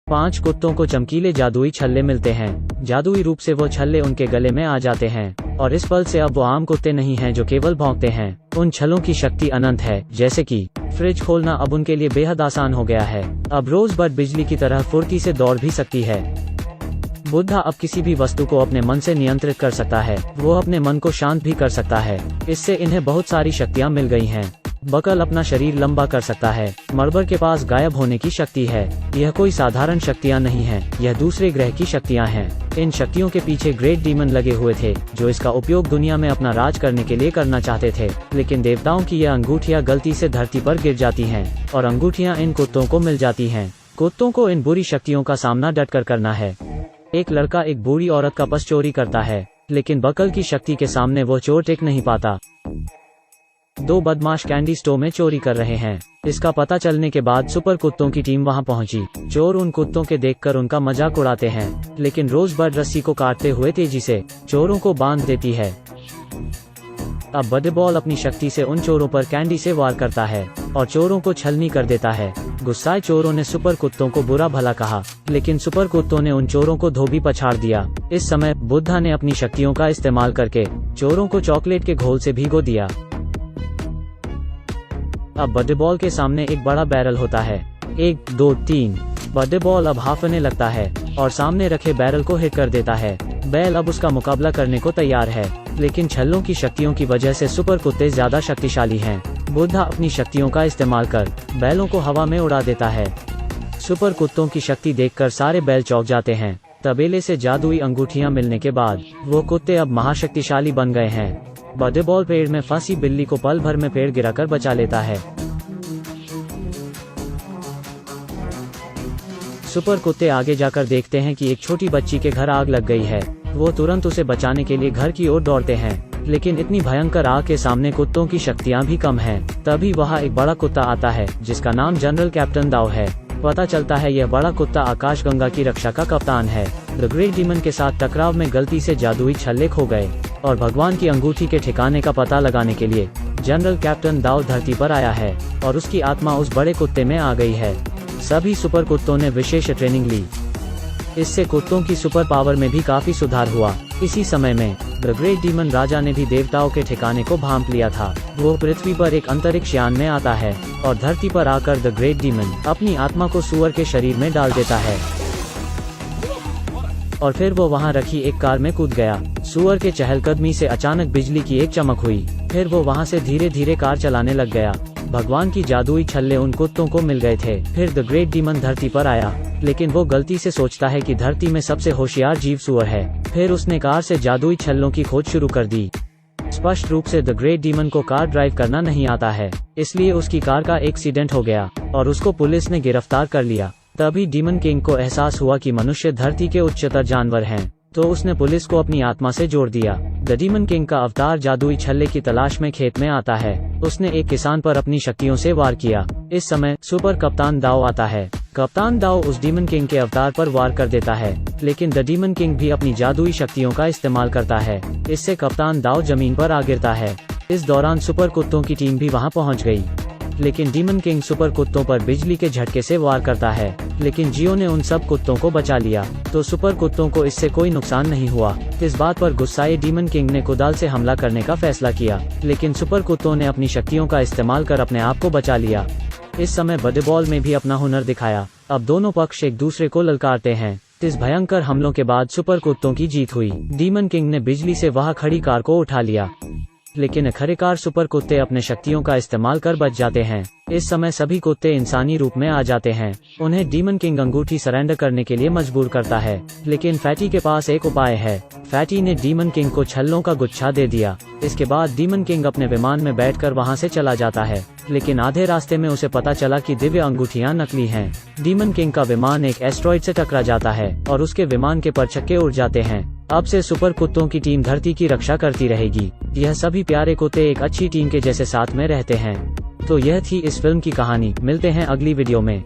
5 कुत्तों को चमकीले जादुई छल्ले मिलते हैं। जादुई रूप से वो छल्ले उनके गले में आ जाते हैं और इस पल से अब वो आम कुत्ते नहीं हैं जो केवल भौंकते हैं। उन छल्लों की शक्ति अनंत है, जैसे कि फ्रिज खोलना अब उनके लिए बेहद आसान हो गया है। अब रोजबर्ड बिजली की तरह फुर्ती से दौड़ भी सकती है। बुद्धा अब किसी भी वस्तु को अपने मन से नियंत्रित कर सकता है। वो अपने मन को शांत भी कर सकता है। इससे इन्हें बहुत सारी शक्तियाँ मिल गई हैं। बकल अपना शरीर लंबा कर सकता है। मरबर के पास गायब होने की शक्ति है। यह कोई साधारण शक्तियां नहीं हैं, यह दूसरे ग्रह की शक्तियां हैं। इन शक्तियों के पीछे ग्रेट डीमन लगे हुए थे, जो इसका उपयोग दुनिया में अपना राज करने के लिए करना चाहते थे। लेकिन देवताओं की यह अंगूठियां गलती से धरती पर गिर जाती हैं और अंगूठियां इन कुत्तों को मिल जाती हैं। कुत्तों को इन बुरी शक्तियों का सामना डटकर करना है। एक लड़का एक बूढ़ी औरत का पर्स चोरी करता है, लेकिन बकल की शक्ति के सामने वो चोर टिक नहीं पाता। 2 बदमाश कैंडी स्टोर में चोरी कर रहे हैं। इसका पता चलने के बाद सुपर कुत्तों की टीम वहां पहुंची। चोर उन कुत्तों के देखकर उनका मजाक उड़ाते हैं, लेकिन रोजबर्ड रस्सी को काटते हुए तेजी से चोरों को बांध देती है। अब बडेबॉल अपनी शक्ति से उन चोरों पर कैंडी से वार करता है और चोरों को छलनी कर देता है। गुस्साए चोरों ने सुपर कुत्तों को बुरा भला कहा, लेकिन सुपर कुत्तों ने उन चोरों को धोबी पछाड़ दिया। इस समय बुद्धा ने अपनी शक्तियों का इस्तेमाल करके चोरों को चॉकलेट के घोल से भिगो दिया। अब बडेबॉल के सामने एक बड़ा बैरल होता है। 1 2 3 बडेबॉल अब हाफने लगता है और सामने रखे बैरल को हिट कर देता है। बैल अब उसका मुकाबला करने को तैयार है, लेकिन छल्लों की शक्तियों की वजह से सुपर कुत्ते ज्यादा शक्तिशाली हैं। बुद्धा अपनी शक्तियों का इस्तेमाल कर बैलों को हवा में उड़ा देता है। सुपर कुत्तों की शक्ति देखकर सारे बैल चौंक जाते हैं। तबेले से जादुई अंगूठियां मिलने के बाद वो कुत्ते अब महाशक्तिशाली बन गए हैं। बडेबॉल पेड़ में फंसी बिल्ली को पल भर में पेड़ गिराकर बचा लेता है। सुपर कुत्ते आगे जाकर देखते हैं कि एक छोटी बच्ची के घर आग लग गई है। वो तुरंत उसे बचाने के लिए घर की ओर दौड़ते हैं, लेकिन इतनी भयंकर आग के सामने कुत्तों की शक्तियां भी कम हैं। तभी वहां एक बड़ा कुत्ता आता है, जिसका नाम जनरल कैप्टन दाओ है। पता चलता है यह बड़ा कुत्ता आकाशगंगा की रक्षा का कप्तान है। द ग्रेट डीमन के साथ टकराव में गलती से जादुई छल्ले खो गए और भगवान की अंगूठी के ठिकाने का पता लगाने के लिए जनरल कैप्टन दाओ धरती पर आया है और उसकी आत्मा उस बड़े कुत्ते में आ गई है। सभी सुपर कुत्तों ने विशेष ट्रेनिंग ली। इससे कुत्तों की सुपर पावर में भी काफी सुधार हुआ। इसी समय में द ग्रेट डीमन राजा ने भी देवताओं के ठिकाने को भांप लिया था। वो पृथ्वी पर एक अंतरिक्ष यान में आता है और धरती पर आकर द ग्रेट डीमन अपनी आत्मा को सुअर के शरीर में डाल देता है और फिर वो वहां रखी एक कार में कूद गया। सुअर के चहलकदमी से अचानक बिजली की एक चमक हुई। फिर वो वहां से धीरे धीरे कार चलाने लग गया। भगवान की जादुई छल्ले उन कुत्तों को मिल गए थे। फिर द ग्रेट डीमन धरती पर आया, लेकिन वो गलती से सोचता है कि धरती में सबसे होशियार जीव सुअर है। फिर उसने कार से जादुई छल्लों की खोज शुरू कर दी। स्पष्ट रूप से द ग्रेट डीमन को कार ड्राइव करना नहीं आता है, इसलिए उसकी कार का एक्सीडेंट हो गया और उसको पुलिस ने गिरफ्तार कर लिया। तभी डीमन किंग को एहसास हुआ कि मनुष्य धरती के उच्चतर जानवर हैं, तो उसने पुलिस को अपनी आत्मा से जोड़ दिया। द डीमन किंग का अवतार जादुई छल्ले की तलाश में खेत में आता है। उसने एक किसान पर अपनी शक्तियों से वार किया। इस समय सुपर कप्तान दाओ आता है। कप्तान दाओ उस डीमन किंग के अवतार पर वार कर देता है, लेकिन द डीमन किंग भी अपनी जादुई शक्तियों का इस्तेमाल करता है। इससे कप्तान दाओ जमीन पर आ गिरता है। इस दौरान सुपर कुत्तों की टीम भी वहां पहुंच गई, लेकिन डीमन किंग सुपर कुत्तों पर बिजली के झटके से वार करता है, लेकिन जियो ने उन सब कुत्तों को बचा लिया, तो सुपर कुत्तों को इससे कोई नुकसान नहीं हुआ। इस बात पर गुस्साए डीमन किंग ने कुदाल से हमला करने का फैसला किया, लेकिन सुपर कुत्तों ने अपनी शक्तियों का इस्तेमाल कर अपने आप को बचा लिया। इस समय बडेबॉल में भी अपना हुनर दिखाया। अब दोनों पक्ष एक दूसरे को ललकारते हैं। इस भयंकर हमलों के बाद सुपर कुत्तों की जीत हुई। डीमन किंग ने बिजली से वहां खड़ी कार को उठा लिया, लेकिन आखिरकार सुपर कुत्ते अपने शक्तियों का इस्तेमाल कर बच जाते हैं। इस समय सभी कुत्ते इंसानी रूप में आ जाते हैं। उन्हें डीमन किंग अंगूठी सरेंडर करने के लिए मजबूर करता है, लेकिन फैटी के पास एक उपाय है। फैटी ने डीमन किंग को छल्लों का गुच्छा दे दिया। इसके बाद डीमन किंग अपने विमान में बैठकर वहां से चला जाता है, लेकिन आधे रास्ते में उसे पता चला कि दिव्य अंगूठियां नकली हैं। डीमन किंग का विमान एक एस्ट्रॉइड से टकरा जाता है और उसके विमान के परछक्के उड़ जाते हैं। अब से सुपर कुत्तों की टीम धरती की रक्षा करती रहेगी। यह सभी प्यारे कुत्ते एक अच्छी टीम के जैसे साथ में रहते हैं। तो यह थी इस फिल्म की कहानी। मिलते हैं अगली वीडियो में।